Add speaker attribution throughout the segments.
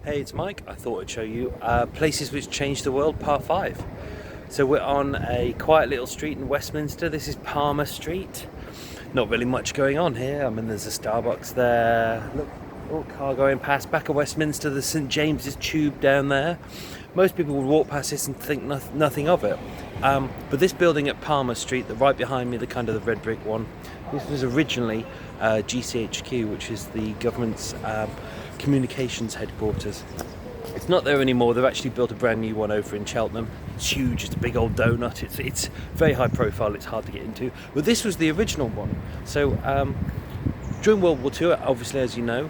Speaker 1: Hey, it's Mike. I thought I'd show you places which changed the world, part 5. So we're on a quiet little street in Westminster. This is Palmer Street. Not really much going on here. I mean, there's a Starbucks there. Look, little car going past. Back of Westminster, the St James's Tube down there. Most people would walk past this and think nothing of it. But this building at Palmer Street, the right behind me, the kind of the red brick one, this was originally GCHQ, which is the government's communications headquarters. It's not there anymore. They've actually built a brand new one over in Cheltenham. It's huge. It's a big old donut. It's very high profile. It's hard to get into. But this was the original one. So during World War II, obviously, as you know,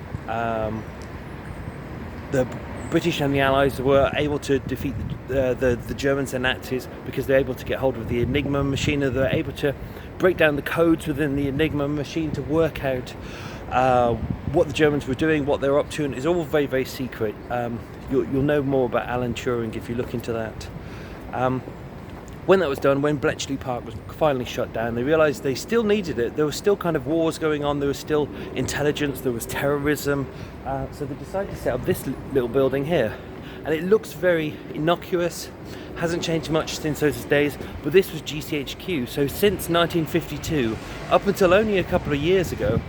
Speaker 1: the British and the Allies were able to defeat the Germans and Nazis because they're able to get hold of the Enigma machine, and they're able to break down the codes within the Enigma machine to work out what the Germans were doing, what they were up to, and it's all very, very secret. You'll know more about Alan Turing if you look into that. When that was done, when Bletchley Park was finally shut down, they realised they still needed it. There was still kind of wars going on, there was still intelligence, there was terrorism, so they decided to set up this little building here. And it looks very innocuous, hasn't changed much since those days, but this was GCHQ. So since 1952, up until only a couple of years ago,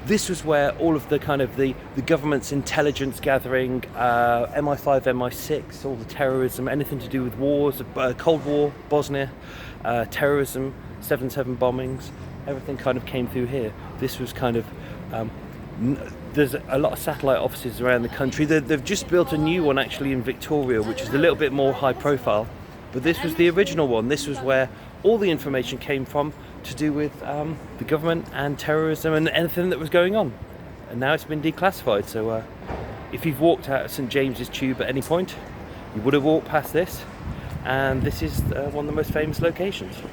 Speaker 1: this was where all of the kind of the government's intelligence gathering, MI5, MI6, all the terrorism, anything to do with wars, Cold War, Bosnia, terrorism, 7/7 bombings, everything kind of came through here. This was kind of, there's a lot of satellite offices around the country. They've just built a new one actually in Victoria, which is a little bit more high profile, but this was the original one. This was where all the information came from to do with the government and terrorism and anything that was going on. And now it's been declassified, so if you've walked out of St James's Tube at any point, you would have walked past this, and this is one of the most famous locations.